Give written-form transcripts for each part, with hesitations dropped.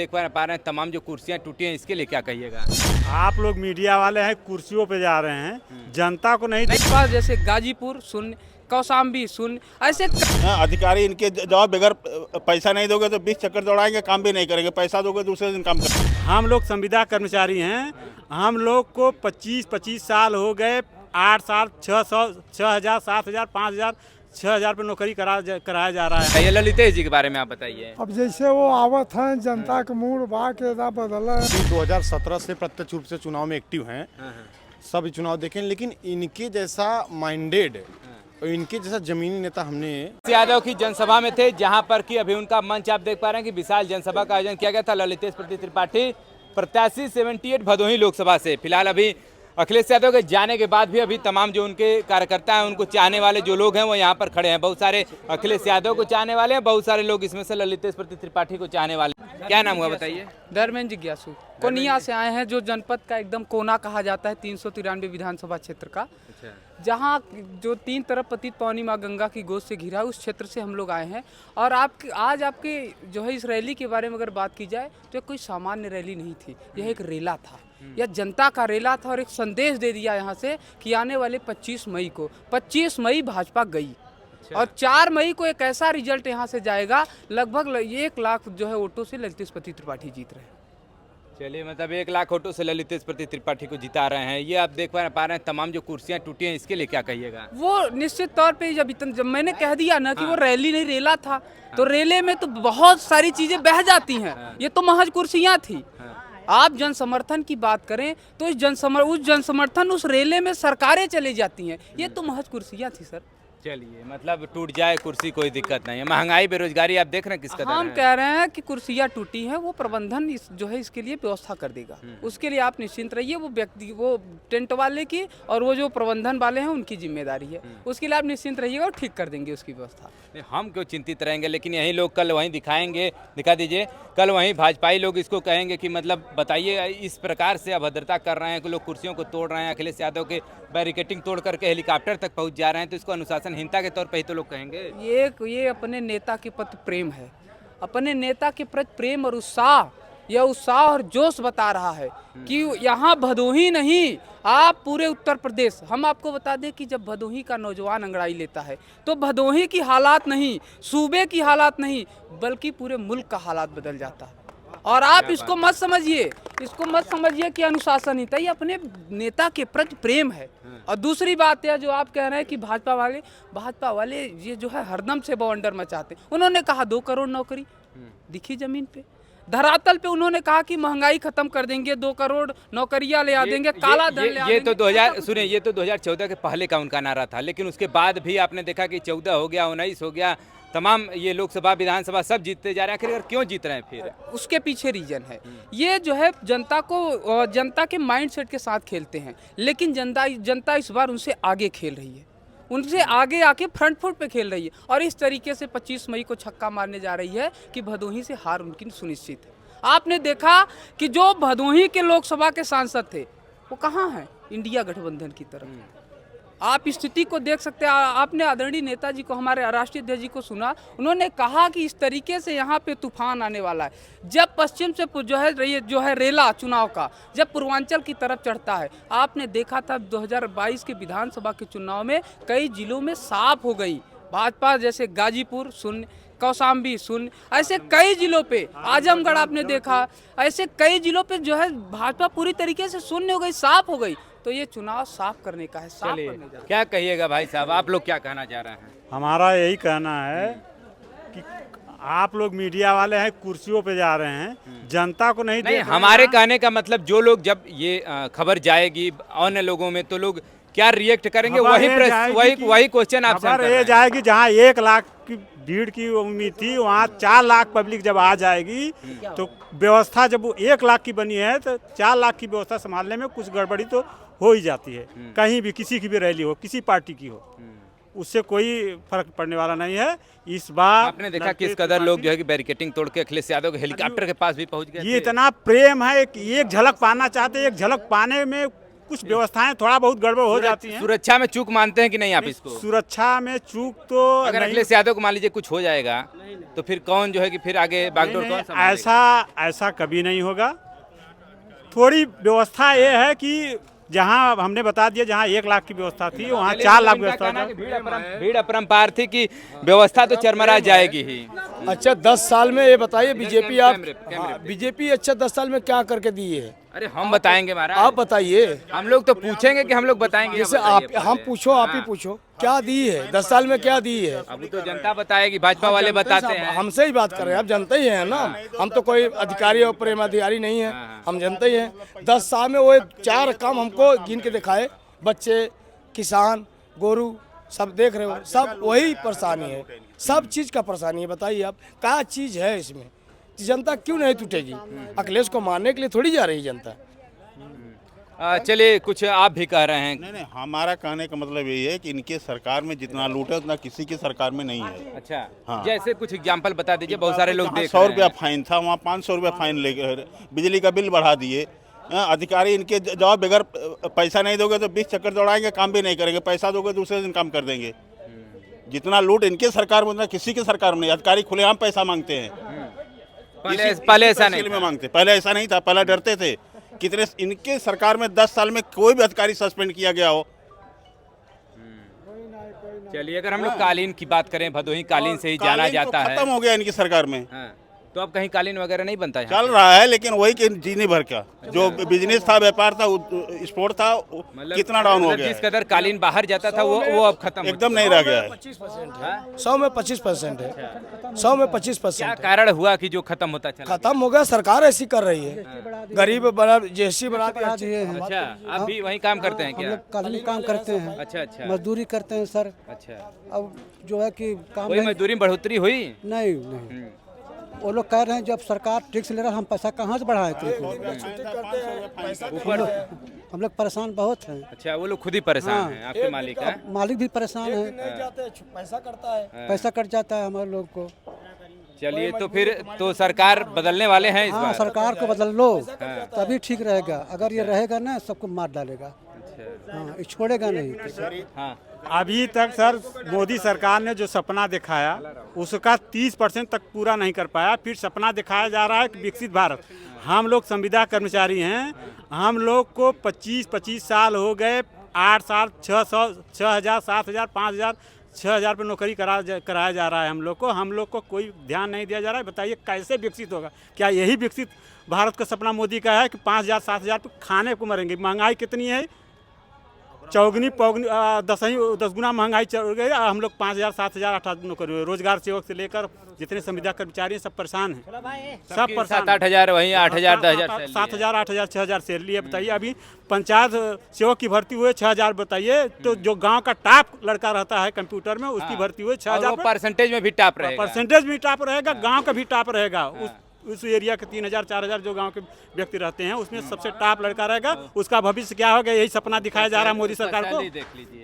देख पा रहे हैं तमाम जो कुर्सियां टूटी हैं, इसके लिए क्या कहिएगा? आप लोग मीडिया वाले हैं, कुर्सियों पे जा रहे हैं, जनता को नहीं इस बार जैसे गाजीपुर शून्य, कौशाम्बी शून्य, ऐसे अधिकारी इनके जवाब बगैर पैसा नहीं दोगे तो 20 चक्कर दौड़ाएंगे, काम भी नहीं करेंगे। पैसा दोगे दूसरे दिन काम करेंगे। हम लोग संविदा कर्मचारी हैं। हम लोग को 25 साल हो गए, 8 साल 6,000 7,000 5,000 6,000 पे नौकरी कराया जा रहा है। ये ललितेश जी के बारे में आप बताइए। अब जैसे वो आवत हैं, जनता के मूड बा के बदला है। 2017 से प्रत्यक्ष रूप से चुनाव में एक्टिव हैं, सब चुनाव देखें, लेकिन इनके जैसा माइंडेड और इनके जैसा जमीनी नेता हमने यादव की जनसभा में थे, जहां पर कि अभी उनका मंच आप देख पा रहे हैं कि विशाल जनसभा का आयोजन किया गया था। ललितेश त्रिपाठी प्रत्याशी 78 भदोही लोकसभा से। फिलहाल अभी अखिलेश यादव के जाने के बाद भी अभी तमाम जो उनके कार्यकर्ता हैं, उनको चाहने वाले जो लोग हैं वो यहाँ पर खड़े हैं। बहुत सारे अखिलेश यादव को चाहने वाले हैं, बहुत सारे लोग इसमें से ललितेश त्रिपाठी को चाहने वाले। क्या नाम हुआ बताइए? धर्मेंद्र जिज्ञासु कोनिया से आए हैं, जो जनपद का एकदम कोना कहा जाता है 393 विधानसभा क्षेत्र का, जहाँ जो 3 तरफ पतित पावनी माँ गंगा की गोद से घिरा है, उस क्षेत्र से हम लोग आए हैं। और आज आपके जो है इस रैली के बारे में अगर बात की जाए तो कोई सामान्य रैली नहीं थी, यह एक रेला था, यह जनता का रेला था। और एक संदेश दे दिया यहाँ से कि आने वाले 25 मई भाजपा गई और 4 मई को एक ऐसा रिजल्ट यहाँ से जाएगा, लगभग 1 लाख जो है वोटों से ललितेश त्रिपाठी जीत रहे हैं। चलिए, मतलब 1 लाख वोटों से ललितेश त्रिपाठी को जिता रहे हैं। ये आप देख पा रहे हैं तमाम जो कुर्सियां टूटी हैं, इसके लिए क्या कहिएगा? वो निश्चित तौर पे जब मैंने कह दिया ना कि वो रैली नहीं रेला था, तो रेले में तो बहुत सारी चीजें बह जाती हैं। ये तो महज कुर्सियां थी। आप जन समर्थन की बात करें तो उस जनसमर्थन उस रेले में सरकारें चली जाती हैं। ये तो महज कुर्सियां थी सर। चलिए, मतलब टूट जाए कुर्सी कोई दिक्कत नहीं है। महंगाई बेरोजगारी आप देख रहे हैं किस कदर हम है। कह रहे हैं कि कुर्सियां टूटी हैं, वो प्रबंधन जो है इसके लिए व्यवस्था कर देगा। उसके लिए आप निश्चिंत रहिए। वो टेंट वाले की और वो जो प्रबंधन वाले हैं उनकी जिम्मेदारी है। उसके लिए आप निश्चिंत रहिएगा और ठीक कर देंगे उसकी व्यवस्था। हम क्यों चिंतित रहेंगे, लेकिन यही लोग कल वहीं दिखा दीजिए, कल वहीं भाजपाई लोग इसको कहेंगे कि मतलब बताइए इस प्रकार से अभद्रता कर रहे हैं कि लोग कुर्सियों को तोड़ रहे हैं, अखिलेश यादव के बैरिकेटिंग तोड़ करके हेलीकॉप्टर तक पहुंच जा रहे हैं, तो इसको अनुशासनहीनता के तौर पर ही तो लोग कहेंगे। ये अपने नेता के प्रति प्रेम है, अपने नेता के प्रति प्रेम और उत्साह, यह उत्साह और जोश बता रहा है कि यहाँ भदोही नहीं, आप पूरे उत्तर प्रदेश। हम आपको बता दें कि जब भदोही का नौजवान अंगड़ाई लेता है तो भदोही की हालात नहीं, सूबे की हालात नहीं, बल्कि पूरे मुल्क का हालात बदल जाता है। और आप इसको मत समझिए कि अनुशासनहीनता, ये अपने नेता के प्रति प्रेम है। और दूसरी बात है जो आप कह रहे हैं कि भाजपा वाले ये जो है हरदम से बवंडर मचाते हैं। उन्होंने कहा 2 करोड़ नौकरी दिखी जमीन पे, धरातल पे उन्होंने कहा कि महंगाई खत्म कर देंगे, 2 करोड़ नौकरियां ले आ देंगे, काला धन ले आ देंगे। ये तो 2014 के पहले का उनका नारा था, लेकिन उसके बाद भी आपने देखा कि 14 हो गया, 19 हो गया, तमाम ये लोकसभा विधानसभा सब जीतते जा रहे हैं। आखिर क्यों जीत रहे हैं? फिर उसके पीछे रीजन है, ये जो है जनता के माइंडसेट के साथ खेलते हैं। लेकिन जनता इस बार उनसे आगे खेल रही है, उनसे आगे आके फ्रंट फुट पे खेल रही है। और इस तरीके से 25 मई को छक्का मारने जा रही है कि भदोही से हार उनकी सुनिश्चित है। आपने देखा कि जो भदोही के लोकसभा के सांसद थे वो कहाँ हैं? इंडिया गठबंधन की तरफ। आप स्थिति को देख सकते हैं। आपने आदरणीय नेताजी को, हमारे राष्ट्रीय अध्यक्ष जी को सुना, उन्होंने कहा कि इस तरीके से यहाँ पे तूफान आने वाला है। जब पश्चिम से जो है रेला चुनाव का जब पूर्वांचल की तरफ चढ़ता है, आपने देखा था 2022 के विधानसभा के चुनाव में कई जिलों में साफ हो गई भाजपा, जैसे गाजीपुर शून्य, कौशाम्बी शून्य, ऐसे कई जिलों पे, आजमगढ़ आपने देखा, ऐसे कई जिलों पे जो है भाजपा पूरी तरीके से शून्य हो गई, साफ हो गई। तो ये चुनाव साफ करने का है, साफ करने का है। क्या कहिएगा भाई साहब, आप लोग क्या कहना चाह रहे हैं? हमारा यही कहना है कि आप लोग मीडिया वाले हैं, कुर्सियों पे जा रहे हैं, जनता को नहीं देख रहे। हमारे कहने का मतलब जो लोग, जब ये खबर जाएगी अन्य लोगों में, तो लोग क्या रिएक्ट करेंगे, वही क्वेश्चन आपसे ये जाएगी। जहाँ 1 लाख की भीड़ की उम्मीद थी, वहाँ 4 लाख पब्लिक जब आ जाएगी तो व्यवस्था, जब वो 1 लाख की बनी है तो 4 लाख की व्यवस्था संभालने में कुछ गड़बड़ी तो हो ही जाती है। कहीं भी किसी की भी रैली हो, किसी पार्टी की हो, उससे कोई फर्क पड़ने वाला नहीं है। इस बार आपने देखा किस कदर लोग जो है कि बैरिकेटिंग तोड़ के अखिलेश यादव के हेलीकॉप्टर के पास भी पहुंच गए। ये इतना प्रेम है कि एक झलक पाना चाहते, एक झलक पाने में कुछ व्यवस्थाएं थोड़ा बहुत गड़बड़ हो जाती हैं। सुरक्षा में चूक मानते हैं कि नहीं आप इसको? सुरक्षा में चूक तो अगर नहीं, अखिलेश यादव को मान लीजिए कुछ हो जाएगा तो फिर कौन जो है कि फिर आगे बागडोर कौन संभालेगा? ऐसा कभी नहीं होगा। थोड़ी व्यवस्था ये है कि जहां हमने बता दिया जहां 1 लाख की व्यवस्था थी वहां 4 लाख व्यवस्था था। भीड़ अपरंपार थी कि व्यवस्था तो चरमरा जाएगी ही। अच्छा 10 साल में ये बताइए बीजेपी आप कैमरे। बीजेपी अच्छा 10 साल में क्या करके दी है? अरे हम बताएंगे महाराज, आप बताइए। हम लोग तो पूछेंगे कि हम लोग बताएंगे। जैसे आप हम पूछो, आप ही पूछो क्या दी है 10 साल में, क्या दी है? अब तो जनता बताएगी, भाजपा वाले बताते हैं। हमसे ही बात कर रहे हैं, आप जनते ही हैं ना, हम तो कोई अधिकारी और प्रेम अधिकारी नहीं है, हम जनते ही हैं। 10 साल में वो 4 काम हमको गिन के दिखाए, बच्चे, किसान, गोरू सब देख रहे हो, सब वही परेशानी है, सब चीज़ का परेशानी है। बताइए आप क्या चीज़ है इसमें? जनता क्यों नहीं टूटेगी? अखिलेश को मारने के लिए थोड़ी जा रही जनता। चलिए कुछ आप भी कह रहे हैं। नहीं, हमारा कहने का मतलब यही है कि इनके सरकार में जितना लूट है उतना किसी की सरकार में नहीं है। अच्छा हाँ। जैसे कुछ एग्जांपल बता दीजिए, बहुत सारे लोग देख 100 रहे रुपया हैं। फाइन था, वहाँ 500 रुपया फाइन ले गए, बिजली का बिल बढ़ा दिए। अधिकारी इनके जवाब बगैर पैसा नहीं दोगे तो 20 चक्कर दौड़ाएंगे, काम भी नहीं करेंगे, पैसा दोगे दूसरे दिन काम कर देंगे। जितना लूट इनके सरकार में उतना किसी की सरकार में नहीं। अधिकारी खुलेआम पैसा मांगते हैं, पहले ऐसा नहीं में मांगते, पहले ऐसा नहीं था, पहले डरते थे। कितने इनके सरकार में 10 साल में कोई भी अधिकारी सस्पेंड किया गया हो? चलिए अगर हम लोग कालीन की बात करें, भदोही कालीन से ही जाना कालीन तो जाता है। खत्म हो गया इनकी सरकार में। हाँ, तो अब कहीं कालीन वगैरह नहीं बनता यहाँ? चल रहा है लेकिन वही कि जीने भर का जो बिजनेस था, व्यापार था, स्पोर्ट था, कितना डाउन हो गया जिस है। कदर कालीन बाहर जाता था वो अब खत्म हो एकदम नहीं रह गया है। 100 में 25% है, 100 में 25%। क्या कारण हुआ कि जो खत्म होता चला? खत्म हो गया, सरकार ऐसी कर रही है, गरीब बना जैसी बना दिए हैं। अच्छा आप भी वही काम करते हैं क्या? कालीन काम करते हैं, अच्छा अच्छा मजदूरी करते हैं सर। अच्छा, अब जो है कि काम कोई मजदूरी में बढ़ोतरी हुई? नहीं वो लोग कह रहे हैं जब सरकार टैक्स ले रहा है हम पैसा कहाँ से बढ़ाएं? हम लोग परेशान बहुत हैं। अच्छा वो लोग खुद ही परेशान हैं, आपके मालिक हैं? मालिक भी परेशान है, पैसा करता है, पैसा कट जाता है हमारे लोग को। चलिए तो फिर तो सरकार बदलने वाले हैं इस हाँ बार? सरकार को बदल लो तभी ठीक रहेगा, अगर ये रहेगा ना सबको मार डालेगा। हाँ ये छोड़ेगा नहीं। हाँ अभी तक सर मोदी सरकार ने जो सपना दिखाया उसका 30% तक पूरा नहीं कर पाया। फिर सपना दिखाया जा रहा है कि विकसित भारत। हम लोग संविदा कर्मचारी हैं, हम लोग को 25 साल हो गए, 8 साल 600 6,000 7,000 5,000 6,000 पर नौकरी कराया जा रहा है। हम लोग को कोई ध्यान नहीं दिया जा रहा है। बताइए कैसे विकसित होगा? क्या यही विकसित भारत का सपना मोदी का है कि 5,000 7,000 पर खाने को मरेंगे? महंगाई कितनी है, चौगुनी पौगनी 10 गुना महंगाई चल गई। हम लोग 5,000 7,000 8,000 नौकरी, रोजगार सेवक से लेकर जितने संविदा कर्मचारी हैं सब परेशान हैं, सब परेशान। 7-8 वहीं 8,000 10,000 7,000 8,000 6,000 सैलरी है। बताइए अभी पंचायत सेवक की भर्ती हुई 6,000। बताइए तो जो गांव का टॉप लड़का रहता है कंप्यूटर में उसकी भर्ती हुई 6,000। परसेंटेज में भी टॉप रहेगा, परसेंटेज भी टॉप रहेगा, गाँव का भी टॉप रहेगा। उस एरिया के 3,000 4,000 जो गांव के व्यक्ति रहते हैं उसमें सबसे टॉप लड़का रहेगा। उसका भविष्य क्या होगा? यही सपना दिखाया जा रहा है मोदी सरकार को।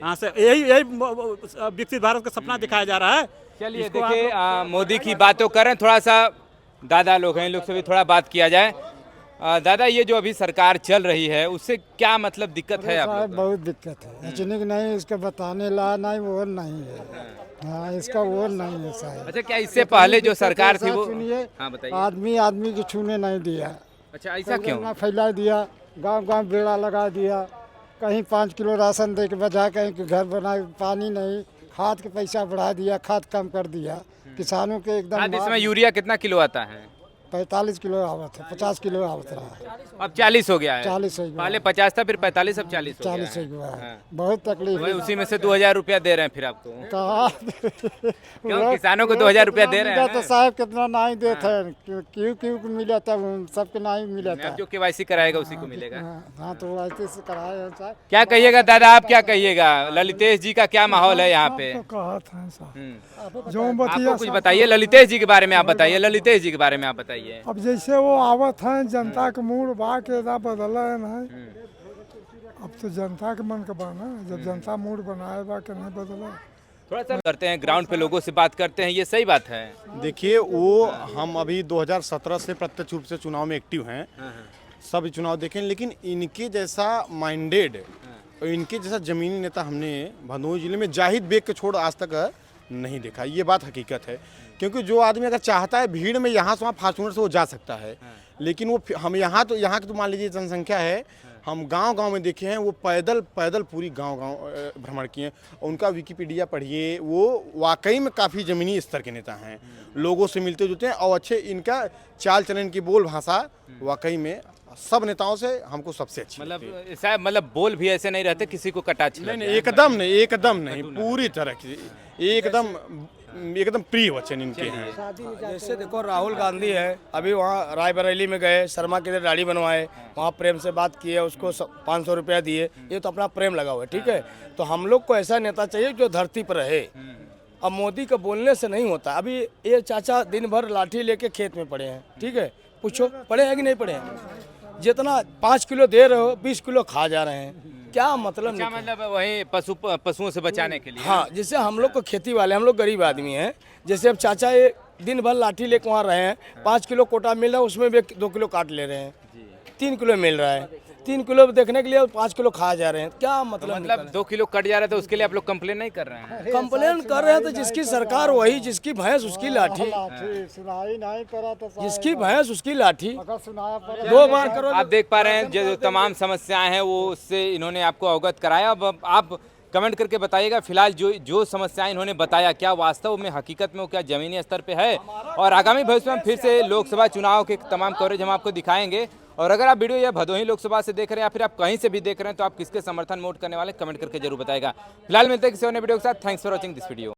हाँ सर, यही विकसित भारत का सपना दिखाया जा रहा है। चलिए देखिए मोदी की बातों करें, थोड़ा सा दादा लोग हैं, इन लोग से भी थोड़ा बात किया जाए। दादा ये जो अभी सरकार चल रही है उससे क्या मतलब दिक्कत है आप लोग को? बहुत दिक्कत है, इतनी नहीं इसका बताने ला नहीं, वो नहीं है। हाँ इसका वो नहीं है साहब। अच्छा क्या इससे पहले जो सरकार थी वो? सुनिए, हाँ बताइए। आदमी को छूने नहीं दिया। अच्छा ऐसा क्यों? फैला दिया, गांव बेड़ा लगा दिया, कहीं 5 किलो राशन दे के बजा, कहीं घर बना, पानी नहीं, खाद के पैसा बढ़ा दिया, खाद कम कर दिया किसानों के एकदम। इस समय यूरिया कितना किलो आता है? 45 किलो आवत है, 50 किलो आवत रहा, अब 40 हो गया है। 40 हो गया, पहले 50 था, फिर 45, अब 40 हो गया 40 है। हो गया है। हाँ। बहुत तकलीफ वही है। उसी में से 2,000 रुपया दे रहे हैं फिर आपको? कहाँ क्यों किसानों को 2,000 रुपया दे रहे हैं तो ना? साहब कितना नहीं देते हैं, क्यों मिला था, सबके नहीं मिला था। अब जो केवाईसी कराएगा उसी को मिलेगा। हाँ तो ऐसे से कराया है साहब। क्या कहिएगा दादा, आप क्या कहिएगा? ललितेश जी का क्या माहौल है यहाँ पे? कहा था साहब जो आपको बतिया कुछ बताइए, ललितेश जी के बारे में आप बताइए, ललितेश जी के बारे में आप बताइए। अब जैसे वो आवत है, जनता के मूड बा के बदला है ना, अब तो जनता के मन का बाना, जब जनता मूड बनाए बा के नहीं बदला। थोड़ा सा करते हैं, ग्राउंड पे लोगों से बात करते हैं, ये सही बात है? देखिए वो हम अभी 2017 से प्रत्यक्ष रूप से चुनाव में एक्टिव हैं, सब चुनाव देखें, लेकिन इनके जैसा माइंडेड और इनके जैसा ज़मीनी नेता हमने भदोही जिले में जाहिद बेग के छोड़ आज तक नहीं देखा। ये बात हकीकत है, क्योंकि जो आदमी अगर चाहता है भीड़ में यहाँ से वहाँ फॉर्चूनर से वो जा सकता है, लेकिन वो हम यहाँ की तो मान लीजिए जनसंख्या है, हम गांव-गांव में देखे हैं, वो पैदल पूरी गांव-गांव भ्रमण किए। उनका विकिपीडिया पढ़िए, वो वाकई में काफ़ी ज़मीनी स्तर के नेता हैं, लोगों से मिलते जुलते हैं और अच्छे इनका चाल चलन की बोल भाषा वाकई में सब नेताओं से हमको सबसे अच्छी लगती है। शायद मतलब बोल भी ऐसे नहीं रहते किसी को कटाक्ष नहीं, एकदम नहीं, पूरी तरह की एकदम प्रिय वचन इनके हैं। जैसे देखो राहुल गांधी है, अभी वहाँ रायबरेली में गए, शर्मा के लिए दाढ़ी बनवाए, वहाँ प्रेम से बात की है, उसको 500 रुपया दिए, ये तो अपना प्रेम लगा हुआ है, ठीक है। तो हम लोग को ऐसा नेता चाहिए जो धरती पर रहे। अब मोदी का बोलने से नहीं होता। अभी ये चाचा दिन भर लाठी लेके खेत में पड़े हैं, ठीक है, पूछो पड़े हैं कि नहीं पड़े हैं। जितना 5 किलो दे रहे हो 20 किलो खा जा रहे हैं, क्या मतलब क्या मतलब वही पशुओं से बचाने के लिए? हाँ, जैसे हम लोग को खेती वाले, हम लोग गरीब आदमी हैं, जैसे अब चाचा ये दिन भर लाठी लेके वहाँ रहे हैं, 5 किलो कोटा मिल रहा है, उसमें भी 2 किलो काट ले रहे हैं, 3 किलो मिल रहा है, 3 किलो देखने के लिए 5 किलो खा जा रहे हैं, क्या मतलब 2 किलो कट जा रहा है तो उसके लिए आप लोग कंप्लेन नहीं कर रहे हैं? कंप्लेन कर रहे हैं तो जिसकी सरकार वही, जिसकी भैंस उसकी लाठी, सुनाई नहीं करा तो जिसकी भैंस उसकी लाठी, अगर सुनाया पर 2 बार करो। आप देख पा रहे हैं जो तमाम समस्याएं हैं वो उससे इन्होंने आपको अवगत कराया। अब आप कमेंट करके बताइएगा फिलहाल जो समस्याएं इन्होंने बताया क्या वास्तव में हकीकत में वो क्या जमीनी स्तर पे है, और आगामी भविष्य में फिर से लोकसभा चुनाव के तमाम कवरेज हम आपको दिखाएंगे। और अगर आप वीडियो यह भदोही लोकसभा से देख रहे हैं या फिर आप कहीं से भी देख रहे हैं तो आप किसके समर्थन में वोट करने वाले कमेंट करके जरूर बताएगा। फिलहाल मिलते हैं किसी अन्य वीडियो के साथ। Thanks for watching this video.